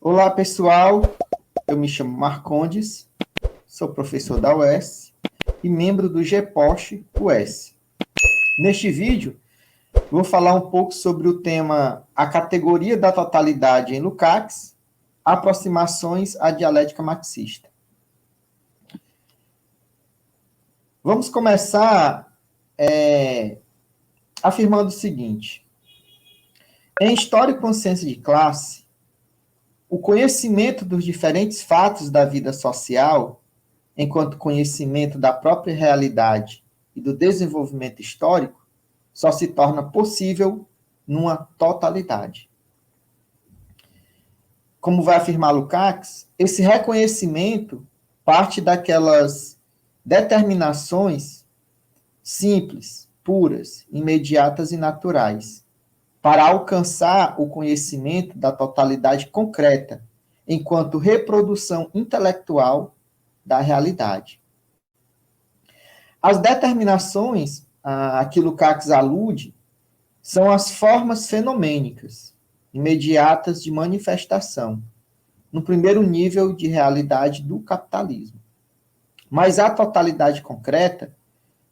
Olá, pessoal. Eu me chamo Marcondes, sou professor da UES e membro do GPOST UES. Neste vídeo, vou falar um pouco sobre o tema A Categoria da Totalidade em Lukács, aproximações à dialética marxista. Vamos começar afirmando o seguinte. Em História e Consciência de Classe, o conhecimento dos diferentes fatos da vida social, enquanto conhecimento da própria realidade e do desenvolvimento histórico, só se torna possível numa totalidade. Como vai afirmar Lukács, esse reconhecimento parte daquelas determinações simples, puras, imediatas e naturais, para alcançar o conhecimento da totalidade concreta, enquanto reprodução intelectual da realidade. As determinações a que Lukács alude são as formas fenomênicas, imediatas de manifestação, no primeiro nível de realidade do capitalismo. Mas a totalidade concreta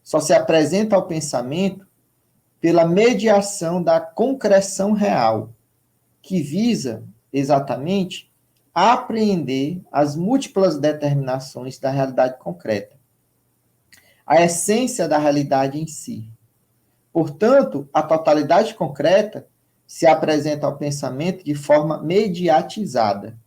só se apresenta ao pensamento pela mediação da concreção real, que visa, exatamente, apreender as múltiplas determinações da realidade concreta, a essência da realidade em si. Portanto, a totalidade concreta se apresenta ao pensamento de forma mediatizada.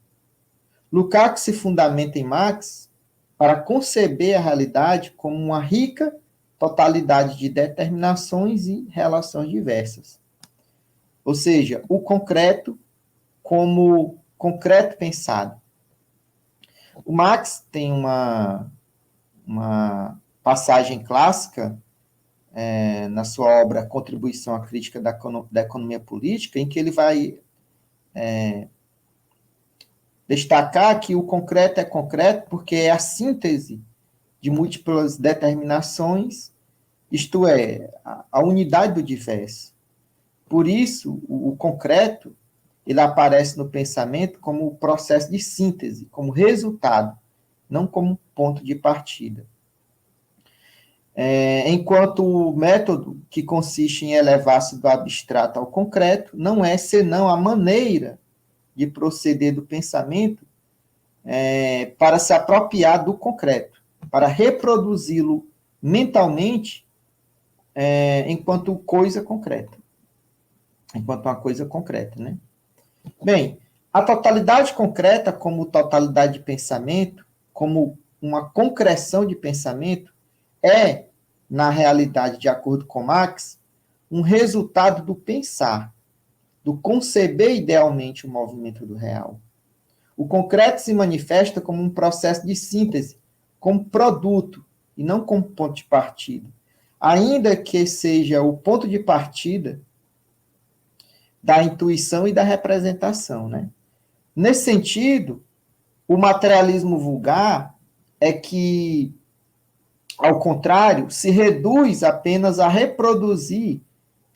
Lukács se fundamenta em Marx para conceber a realidade como uma rica totalidade de determinações e relações diversas. Ou seja, o concreto como concreto pensado. O Marx tem uma passagem clássica na sua obra Contribuição à Crítica da Economia Política, em que ele vai destacar que o concreto é concreto porque é a síntese de múltiplas determinações, isto é, a unidade do diverso. Por isso, o concreto, ele aparece no pensamento como o processo de síntese, como resultado, não como ponto de partida. Enquanto o método, que consiste em elevar-se do abstrato ao concreto, não é senão a maneira de proceder do pensamento para se apropriar do concreto, para reproduzi-lo mentalmente enquanto coisa concreta. Enquanto uma coisa concreta, né? Bem, a totalidade concreta como totalidade de pensamento, como uma concreção de pensamento, é, na realidade, de acordo com Marx, um resultado do pensar, do conceber idealmente o movimento do real. O concreto se manifesta como um processo de síntese, como produto, e não como ponto de partida. Ainda que seja o ponto de partida da intuição e da representação, né? Nesse sentido, o materialismo vulgar é que, ao contrário, se reduz apenas a reproduzir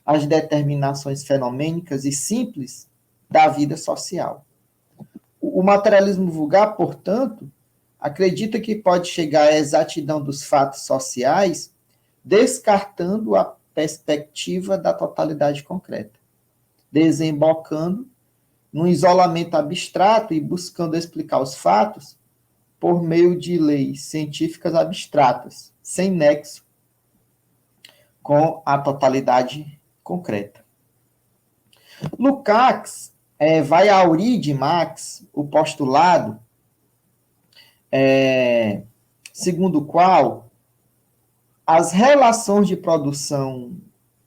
as determinações fenomênicas e simples da vida social. O materialismo vulgar, portanto, acredita que pode chegar à exatidão dos fatos sociais descartando a perspectiva da totalidade concreta, desembocando num isolamento abstrato e buscando explicar os fatos por meio de leis científicas abstratas, sem nexo com a totalidade concreta. Lukács vai aurir de Marx o postulado segundo o qual as relações de produção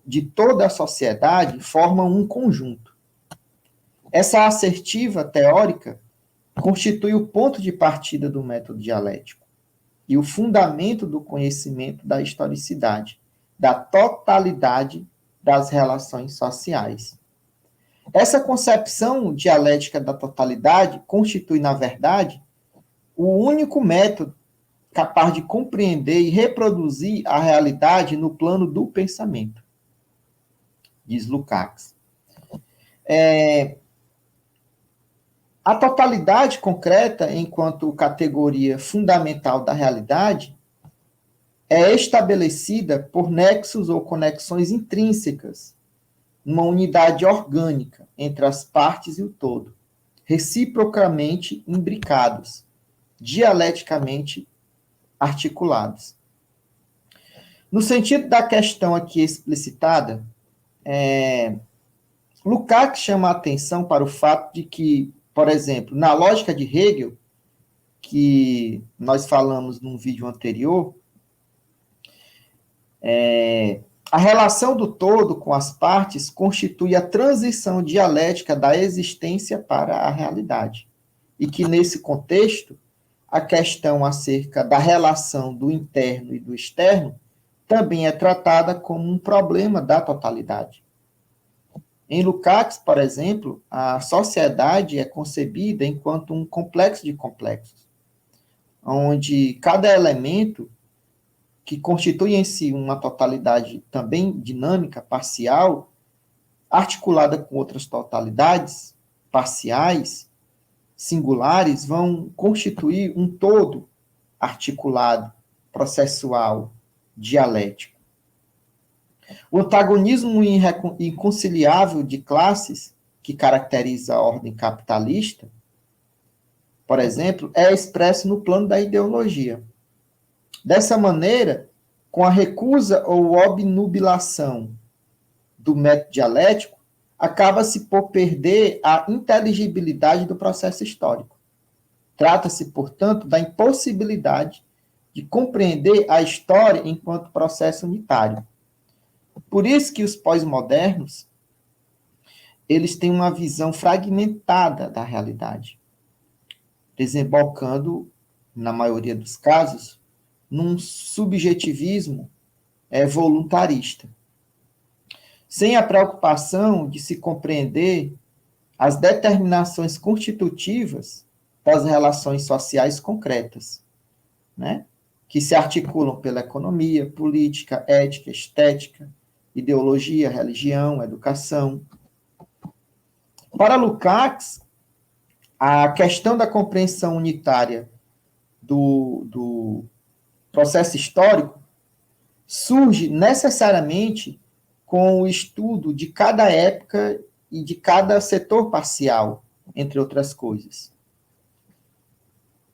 de toda a sociedade formam um conjunto. Essa assertiva teórica constitui o ponto de partida do método dialético e o fundamento do conhecimento da historicidade, da totalidade das relações sociais. Essa concepção dialética da totalidade constitui, na verdade, o único método capaz de compreender e reproduzir a realidade no plano do pensamento, diz Lukács. A totalidade concreta, enquanto categoria fundamental da realidade, é estabelecida por nexos ou conexões intrínsecas, uma unidade orgânica entre as partes e o todo, reciprocamente imbricados, dialeticamente articulados. No sentido da questão aqui explicitada, Lukács chama a atenção para o fato de que, por exemplo, na lógica de Hegel, que nós falamos num vídeo anterior, a relação do todo com as partes constitui a transição dialética da existência para a realidade. E que, nesse contexto, a questão acerca da relação do interno e do externo também é tratada como um problema da totalidade. Em Lukács, por exemplo, a sociedade é concebida enquanto um complexo de complexos, onde cada elemento que constitui em si uma totalidade também dinâmica, parcial, articulada com outras totalidades parciais, singulares, vão constituir um todo articulado, processual, dialético. O antagonismo inconciliável de classes que caracteriza a ordem capitalista, por exemplo, é expresso no plano da ideologia. Dessa maneira, com a recusa ou obnubilação do método dialético, acaba-se por perder a inteligibilidade do processo histórico. Trata-se, portanto, da impossibilidade de compreender a história enquanto processo unitário. Por isso que os pós-modernos, eles têm uma visão fragmentada da realidade, desembocando, na maioria dos casos, num subjetivismo voluntarista, sem a preocupação de se compreender as determinações constitutivas das relações sociais concretas, né? Que se articulam pela economia, política, ética, estética, ideologia, religião, educação. Para Lukács, a questão da compreensão unitária do processo histórico surge necessariamente com o estudo de cada época e de cada setor parcial, entre outras coisas.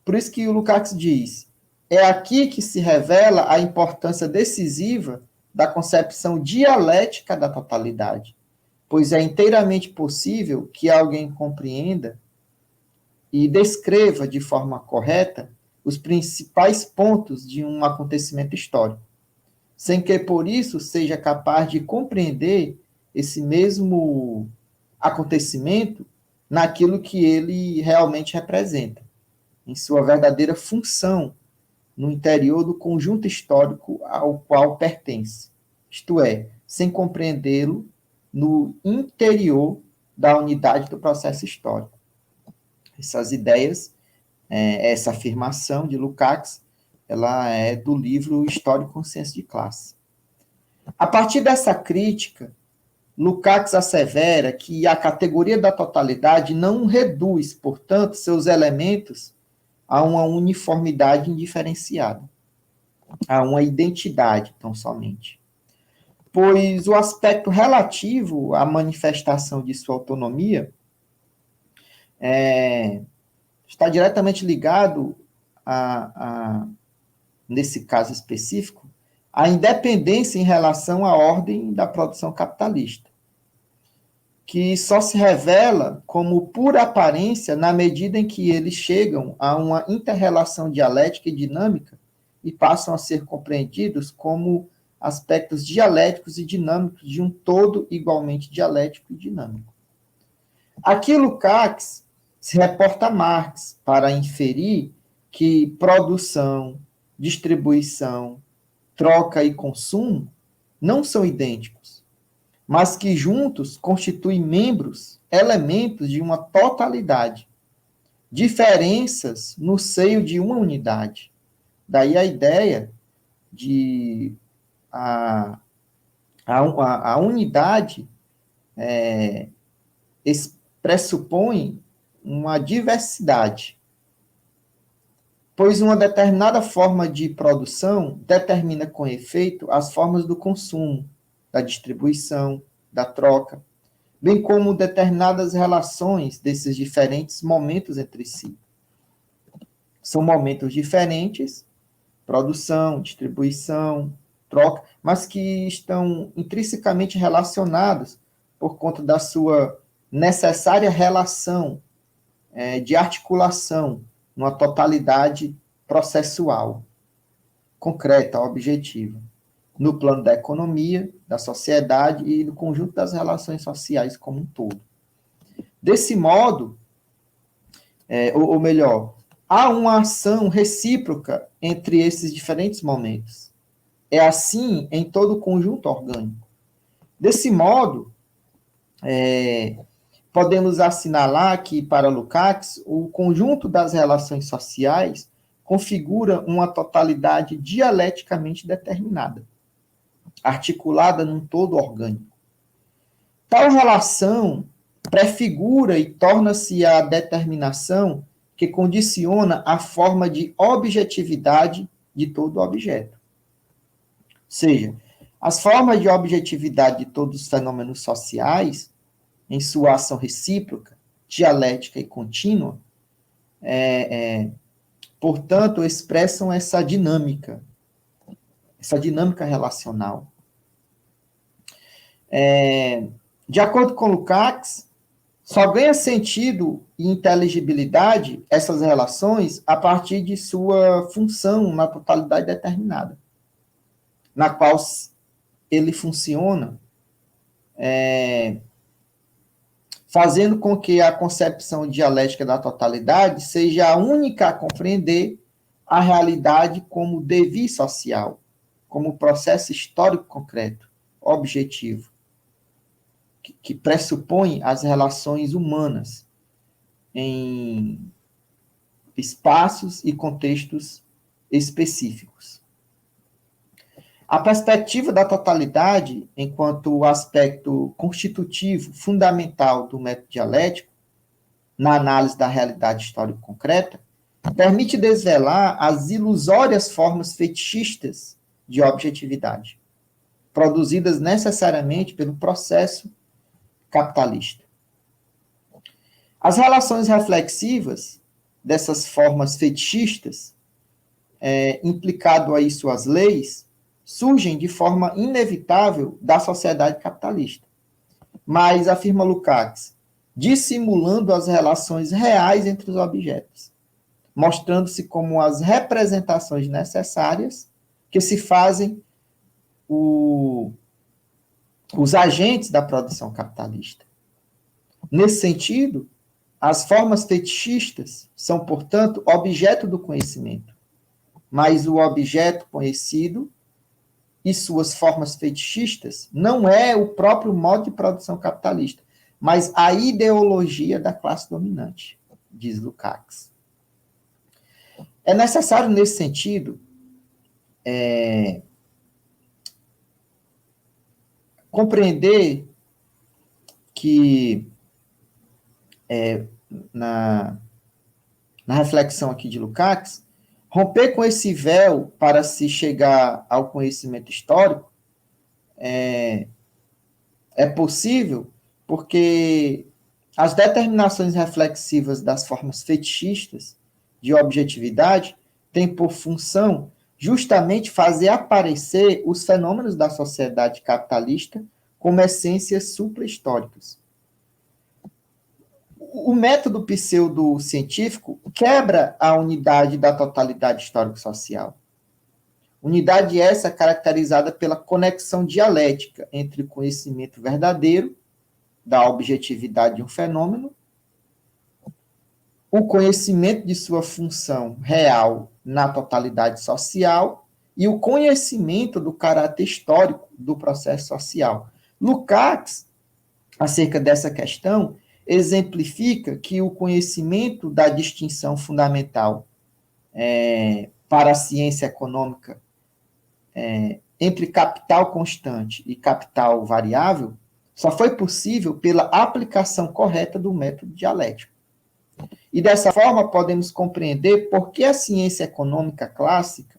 Por isso que o Lukács diz, é aqui que se revela a importância decisiva da concepção dialética da totalidade, pois é inteiramente possível que alguém compreenda e descreva de forma correta os principais pontos de um acontecimento histórico, sem que, por isso, seja capaz de compreender esse mesmo acontecimento naquilo que ele realmente representa, em sua verdadeira função no interior do conjunto histórico ao qual pertence, isto é, sem compreendê-lo no interior da unidade do processo histórico. Essas ideias, essa afirmação de Lukács, ela é do livro História e Consciência de Classe. A partir dessa crítica, Lukács assevera que a categoria da totalidade não reduz, portanto, seus elementos a uma uniformidade indiferenciada, a uma identidade, tão somente. Pois o aspecto relativo à manifestação de sua autonomia está diretamente ligado nesse caso específico, a independência em relação à ordem da produção capitalista, que só se revela como pura aparência na medida em que eles chegam a uma inter-relação dialética e dinâmica e passam a ser compreendidos como aspectos dialéticos e dinâmicos de um todo igualmente dialético e dinâmico. Aqui Lukács se reporta a Marx para inferir que produção, distribuição, troca e consumo não são idênticos, mas que juntos constituem membros, elementos de uma totalidade, diferenças no seio de uma unidade. Daí a ideia de a unidade pressupõe uma diversidade, pois uma determinada forma de produção determina com efeito as formas do consumo, da distribuição, da troca, bem como determinadas relações desses diferentes momentos entre si. São momentos diferentes, produção, distribuição, troca, mas que estão intrinsecamente relacionados por conta da sua necessária relação de articulação numa totalidade processual, concreta, objetiva, no plano da economia, da sociedade e do conjunto das relações sociais como um todo. Desse modo, ou melhor, há uma ação recíproca entre esses diferentes momentos. É assim em todo o conjunto orgânico. Desse modo, podemos assinalar que, para Lukács, o conjunto das relações sociais configura uma totalidade dialeticamente determinada, articulada num todo orgânico. Tal relação prefigura e torna-se a determinação que condiciona a forma de objetividade de todo objeto. Ou seja, as formas de objetividade de todos os fenômenos sociais, em sua ação recíproca, dialética e contínua, portanto, expressam essa dinâmica relacional. De acordo com Lukács, só ganha sentido e inteligibilidade essas relações a partir de sua função na totalidade determinada, na qual ele funciona, fazendo com que a concepção dialética da totalidade seja a única a compreender a realidade como devir social, como processo histórico concreto, objetivo, que pressupõe as relações humanas em espaços e contextos específicos. A perspectiva da totalidade, enquanto aspecto constitutivo, fundamental do método dialético, na análise da realidade histórico-concreta, permite desvelar as ilusórias formas fetichistas de objetividade, produzidas necessariamente pelo processo capitalista. As relações reflexivas dessas formas fetichistas, implicado aí suas leis, surgem de forma inevitável da sociedade capitalista. Mas, afirma Lukács, dissimulando as relações reais entre os objetos, mostrando-se como as representações necessárias que se fazem os agentes da produção capitalista. Nesse sentido, as formas fetichistas são, portanto, objeto do conhecimento, mas o objeto conhecido e suas formas fetichistas não é o próprio modo de produção capitalista, mas a ideologia da classe dominante, diz Lukács. É necessário, nesse sentido, compreender que, na reflexão aqui de Lukács, romper com esse véu para se chegar ao conhecimento histórico é possível porque as determinações reflexivas das formas fetichistas de objetividade têm por função justamente fazer aparecer os fenômenos da sociedade capitalista como essências supra-históricas. O método pseudocientífico quebra a unidade da totalidade histórico-social. Unidade essa caracterizada pela conexão dialética entre o conhecimento verdadeiro da objetividade de um fenômeno, o conhecimento de sua função real na totalidade social e o conhecimento do caráter histórico do processo social. Lukács, acerca dessa questão, exemplifica que o conhecimento da distinção fundamental para a ciência econômica entre capital constante e capital variável só foi possível pela aplicação correta do método dialético. E dessa forma podemos compreender por que a ciência econômica clássica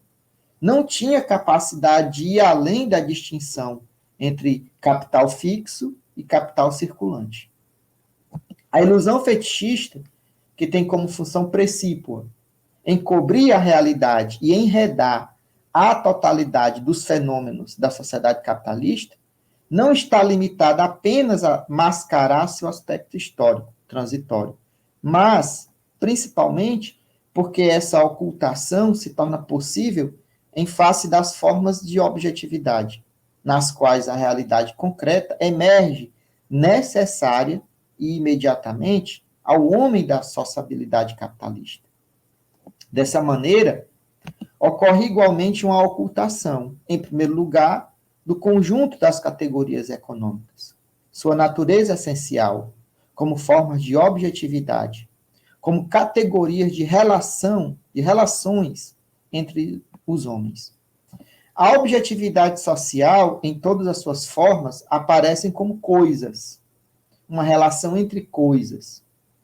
não tinha capacidade de ir além da distinção entre capital fixo e capital circulante. A ilusão fetichista, que tem como função precípua encobrir a realidade e enredar a totalidade dos fenômenos da sociedade capitalista, não está limitada apenas a mascarar seu aspecto histórico, transitório, mas, principalmente, porque essa ocultação se torna possível em face das formas de objetividade, nas quais a realidade concreta emerge necessária e imediatamente ao homem da sociabilidade capitalista. Dessa maneira, ocorre igualmente uma ocultação, em primeiro lugar, do conjunto das categorias econômicas, sua natureza essencial, como formas de objetividade, como categorias de relação, de relações entre os homens. A objetividade social, em todas as suas formas, aparecem como coisas, uma relação entre coisas.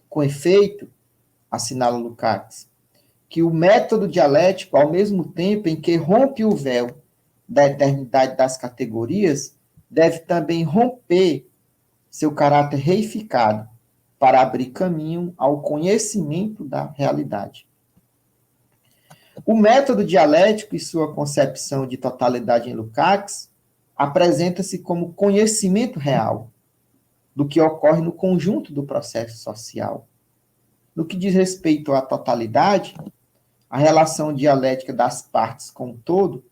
Com efeito, assinala Lukács, que o método dialético, ao mesmo tempo em que rompe o véu da eternidade das categorias, deve também romper seu caráter reificado para abrir caminho ao conhecimento da realidade. O método dialético e sua concepção de totalidade em Lukács apresenta-se como conhecimento real do que ocorre no conjunto do processo social. No que diz respeito à totalidade, a relação dialética das partes com o todo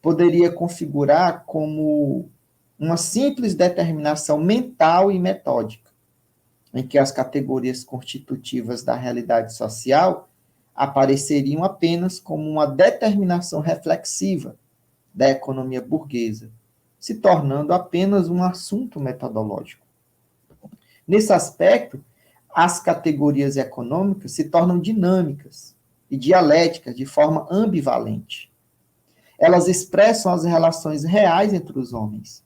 poderia configurar como uma simples determinação mental e metódica, em que as categorias constitutivas da realidade social apareceriam apenas como uma determinação reflexiva da economia burguesa, se tornando apenas um assunto metodológico. Nesse aspecto, as categorias econômicas se tornam dinâmicas e dialéticas de forma ambivalente. Elas expressam as relações reais entre os homens,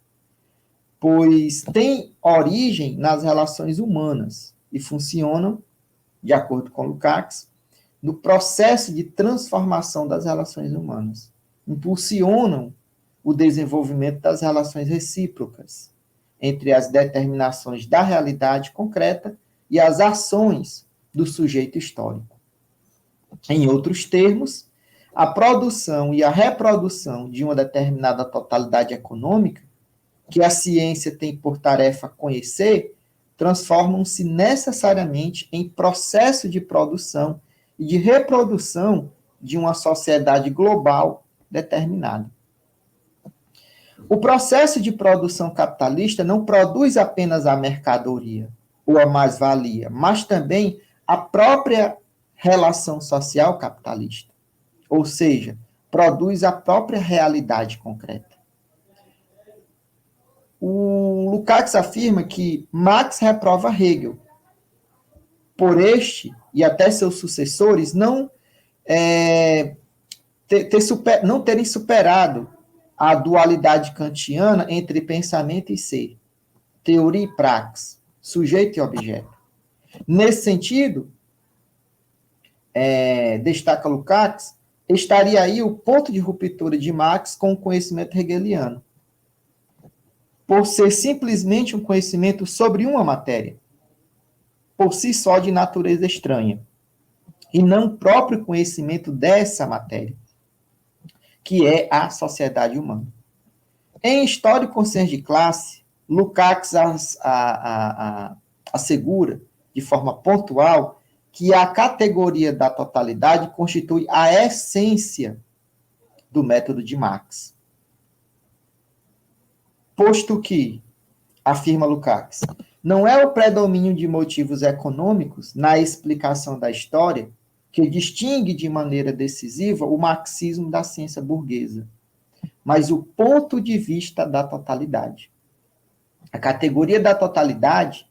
pois têm origem nas relações humanas e funcionam, de acordo com Lukács, no processo de transformação das relações humanas. Impulsionam o desenvolvimento das relações recíprocas entre as determinações da realidade concreta e as ações do sujeito histórico. Em outros termos, a produção e a reprodução de uma determinada totalidade econômica, que a ciência tem por tarefa conhecer, transformam-se necessariamente em processo de produção e de reprodução de uma sociedade global determinada. O processo de produção capitalista não produz apenas a mercadoria ou a mais-valia, mas também a própria relação social capitalista, ou seja, produz a própria realidade concreta. O Lukács afirma que Marx reprova Hegel, por este e até seus sucessores não terem superado a dualidade kantiana entre pensamento e ser, teoria e praxis, sujeito e objeto. Nesse sentido, destaca Lukács, estaria aí o ponto de ruptura de Marx com o conhecimento hegeliano, por ser simplesmente um conhecimento sobre uma matéria, por si só de natureza estranha, e não o próprio conhecimento dessa matéria, que é a sociedade humana. Em História e Consciência de Classe, Lukács assegura, de forma pontual, que a categoria da totalidade constitui a essência do método de Marx. Posto que, afirma Lukács, não é o predomínio de motivos econômicos na explicação da história que distingue de maneira decisiva o marxismo da ciência burguesa, mas o ponto de vista da totalidade. A categoria da totalidade,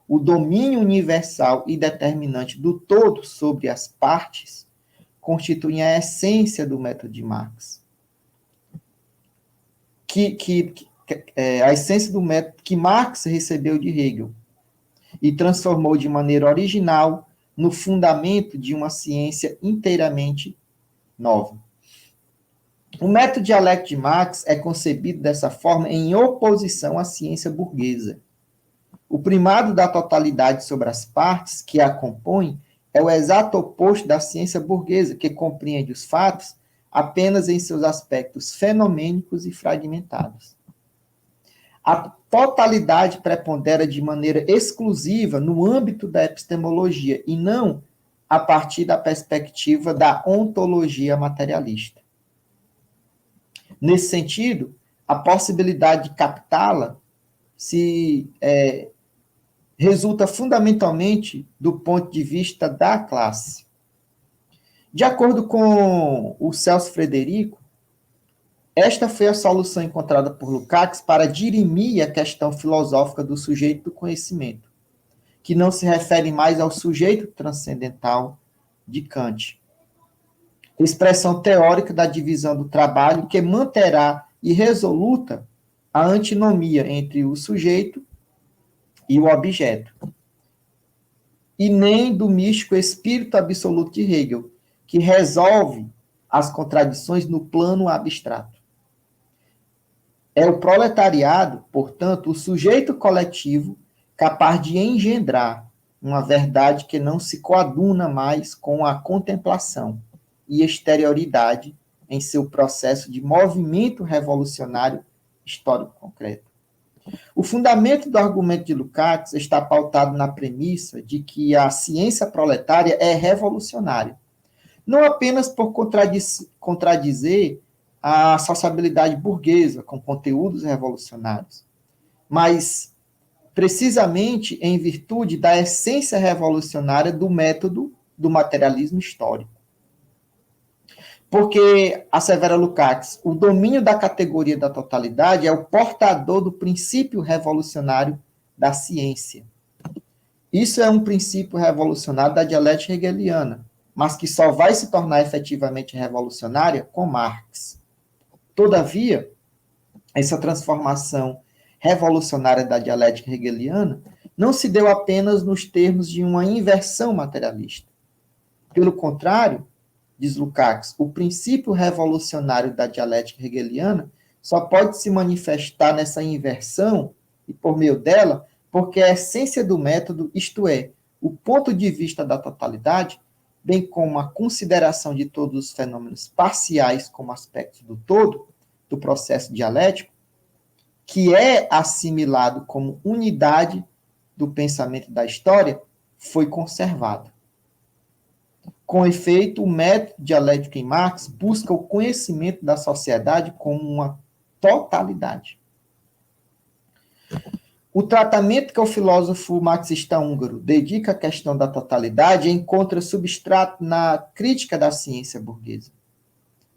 o domínio universal e determinante do todo sobre as partes, constituem a essência do método de Marx. A essência do método que Marx recebeu de Hegel e transformou de maneira original no fundamento de uma ciência inteiramente nova. O método dialético de Marx é concebido dessa forma em oposição à ciência burguesa. O primado da totalidade sobre as partes que a compõem é o exato oposto da ciência burguesa, que compreende os fatos apenas em seus aspectos fenomênicos e fragmentados. A totalidade prepondera de maneira exclusiva no âmbito da epistemologia e não a partir da perspectiva da ontologia materialista. Nesse sentido, a possibilidade de captá-la resulta fundamentalmente do ponto de vista da classe. De acordo com o Celso Frederico, esta foi a solução encontrada por Lukács para dirimir a questão filosófica do sujeito do conhecimento, que não se refere mais ao sujeito transcendental de Kant. Expressão teórica da divisão do trabalho que manterá irresoluta a antinomia entre o sujeito e o objeto, e nem do místico espírito absoluto de Hegel, que resolve as contradições no plano abstrato. É o proletariado, portanto, o sujeito coletivo capaz de engendrar uma verdade que não se coaduna mais com a contemplação e exterioridade em seu processo de movimento revolucionário histórico concreto. O fundamento do argumento de Lukács está pautado na premissa de que a ciência proletária é revolucionária, não apenas por contradizer a sociabilidade burguesa com conteúdos revolucionários, mas precisamente em virtude da essência revolucionária do método do materialismo histórico. Porque, assevera Lukács, o domínio da categoria da totalidade é o portador do princípio revolucionário da ciência. Isso é um princípio revolucionário da dialética hegeliana, mas que só vai se tornar efetivamente revolucionária com Marx. Todavia, essa transformação revolucionária da dialética hegeliana não se deu apenas nos termos de uma inversão materialista. Pelo contrário, diz Lukács, o princípio revolucionário da dialética hegeliana só pode se manifestar nessa inversão, e por meio dela, porque a essência do método, isto é, o ponto de vista da totalidade, bem como a consideração de todos os fenômenos parciais como aspectos do todo, do processo dialético, que é assimilado como unidade do pensamento da história, foi conservado. Com efeito, o método dialético em Marx busca o conhecimento da sociedade como uma totalidade. O tratamento que o filósofo marxista húngaro dedica à questão da totalidade encontra substrato na crítica da ciência burguesa,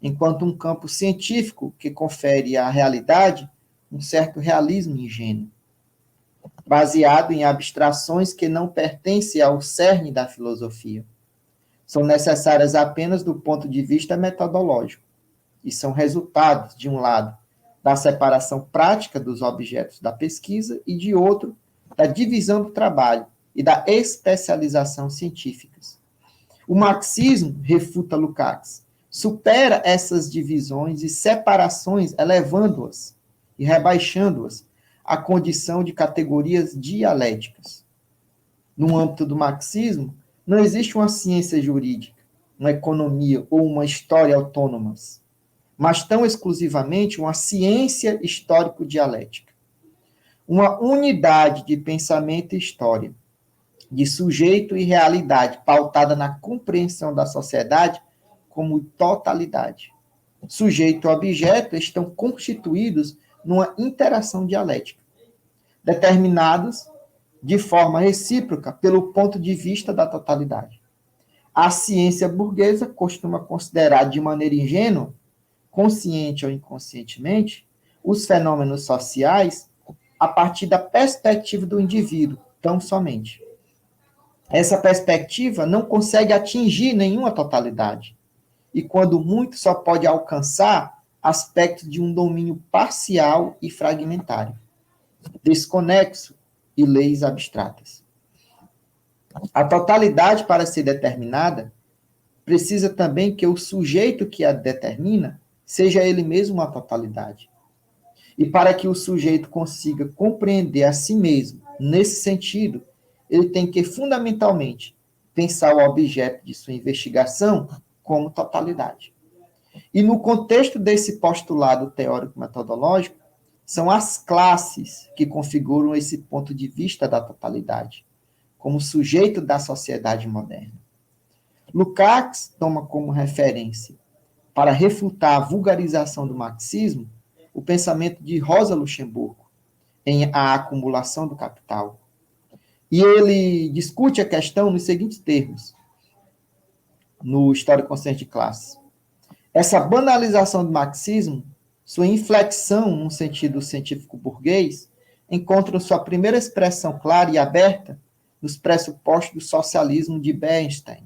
enquanto um campo científico que confere à realidade um certo realismo ingênuo, baseado em abstrações que não pertencem ao cerne da filosofia. São necessárias apenas do ponto de vista metodológico e são resultados, de um lado, da separação prática dos objetos da pesquisa e, de outro, da divisão do trabalho e da especialização científicas. O marxismo, refuta Lukács, supera essas divisões e separações, elevando-as e rebaixando-as à condição de categorias dialéticas. No âmbito do marxismo, não existe uma ciência jurídica, uma economia ou uma história autônomas, mas tão exclusivamente uma ciência histórico-dialética. Uma unidade de pensamento e história, de sujeito e realidade, pautada na compreensão da sociedade como totalidade. Sujeito e objeto estão constituídos numa interação dialética, determinados de forma recíproca pelo ponto de vista da totalidade. A ciência burguesa costuma considerar de maneira ingênua, consciente ou inconscientemente, os fenômenos sociais a partir da perspectiva do indivíduo, tão somente. Essa perspectiva não consegue atingir nenhuma totalidade, e quando muito só pode alcançar aspectos de um domínio parcial e fragmentário, desconexo e leis abstratas. A totalidade, para ser determinada, precisa também que o sujeito que a determina seja ele mesmo uma totalidade. E para que o sujeito consiga compreender a si mesmo nesse sentido, ele tem que, fundamentalmente, pensar o objeto de sua investigação como totalidade. E no contexto desse postulado teórico-metodológico, são as classes que configuram esse ponto de vista da totalidade, como sujeito da sociedade moderna. Lukács toma como referência, para refutar a vulgarização do marxismo, o pensamento de Rosa Luxemburgo, em A Acumulação do Capital. E ele discute a questão nos seguintes termos, no História Consciente de Classe. Essa banalização do marxismo, sua inflexão no sentido científico burguês, encontra sua primeira expressão clara e aberta nos pressupostos do socialismo de Bernstein.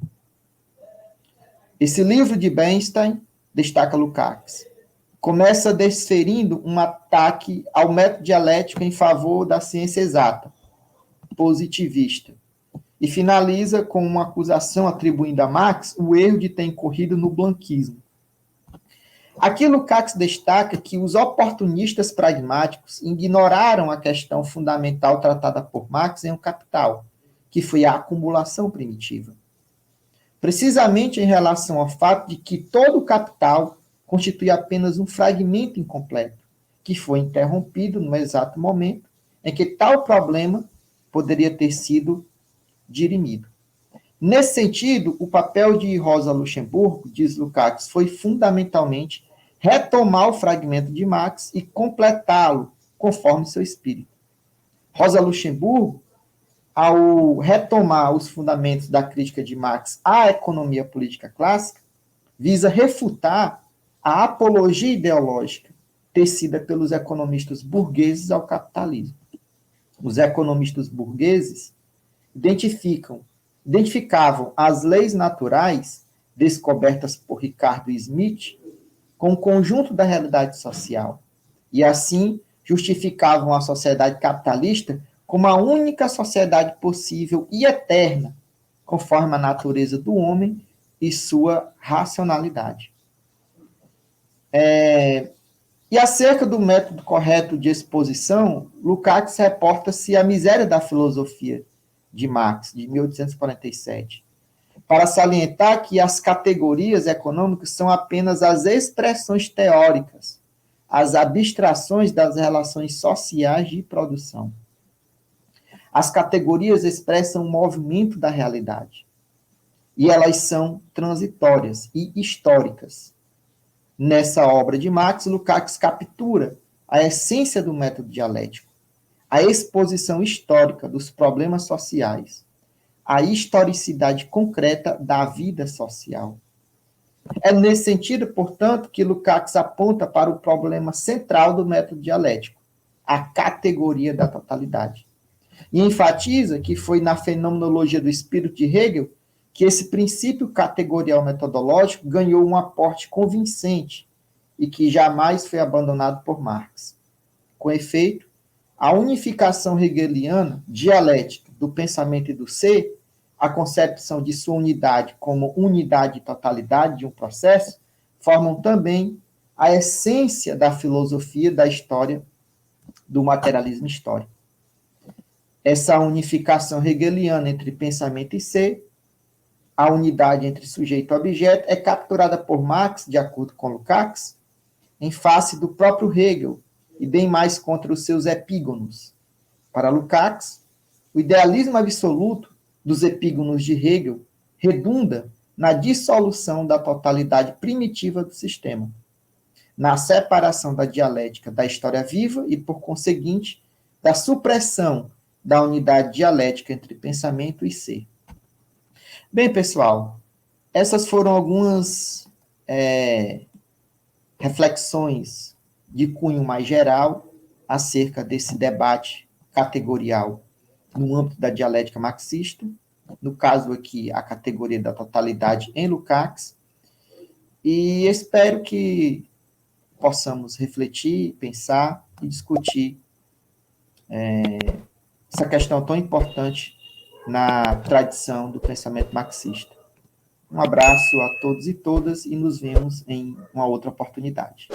Esse livro de Bernstein, destaca Lukács, começa desferindo um ataque ao método dialético em favor da ciência exata, positivista, e finaliza com uma acusação atribuindo a Marx o erro de ter incorrido no blanquismo. Aqui Lukács destaca que os oportunistas pragmáticos ignoraram a questão fundamental tratada por Marx em O Capital, que foi a acumulação primitiva. Precisamente em relação ao fato de que todo o capital constitui apenas um fragmento incompleto, que foi interrompido no exato momento em que tal problema poderia ter sido dirimido. Nesse sentido, o papel de Rosa Luxemburgo, diz Lukács, foi fundamentalmente retomar o fragmento de Marx e completá-lo conforme seu espírito. Rosa Luxemburgo, ao retomar os fundamentos da crítica de Marx à economia política clássica, visa refutar a apologia ideológica tecida pelos economistas burgueses ao capitalismo. Os economistas burgueses identificavam as leis naturais, descobertas por Ricardo Smith, com o conjunto da realidade social, e assim justificavam a sociedade capitalista como a única sociedade possível e eterna, conforme a natureza do homem e sua racionalidade. E acerca do método correto de exposição, Lukács reporta-se à miséria da filosofia de Marx, de 1847, para salientar que as categorias econômicas são apenas as expressões teóricas, as abstrações das relações sociais de produção. As categorias expressam o movimento da realidade, e elas são transitórias e históricas. Nessa obra de Marx, Lukács captura a essência do método dialético, a exposição histórica dos problemas sociais, a historicidade concreta da vida social. É nesse sentido, portanto, que Lukács aponta para o problema central do método dialético, a categoria da totalidade. E enfatiza que foi na fenomenologia do espírito de Hegel que esse princípio categorial metodológico ganhou um aporte convincente e que jamais foi abandonado por Marx. Com efeito, a unificação hegeliana dialética do pensamento e do ser, a concepção de sua unidade como unidade e totalidade de um processo, formam também a essência da filosofia da história do materialismo histórico. Essa unificação hegeliana entre pensamento e ser, a unidade entre sujeito e objeto, é capturada por Marx, de acordo com Lukács, em face do próprio Hegel, e bem mais contra os seus epígonos. Para Lukács, o idealismo absoluto dos epígonos de Hegel redunda na dissolução da totalidade primitiva do sistema, na separação da dialética da história viva e, por conseguinte, da supressão da unidade dialética entre pensamento e ser. Bem, pessoal, essas foram algumas reflexões de cunho mais geral acerca desse debate categorial no âmbito da dialética marxista, no caso aqui, a categoria da totalidade em Lukács, e espero que possamos refletir, pensar e discutir essa questão tão importante na tradição do pensamento marxista. Um abraço a todos e todas e nos vemos em uma outra oportunidade.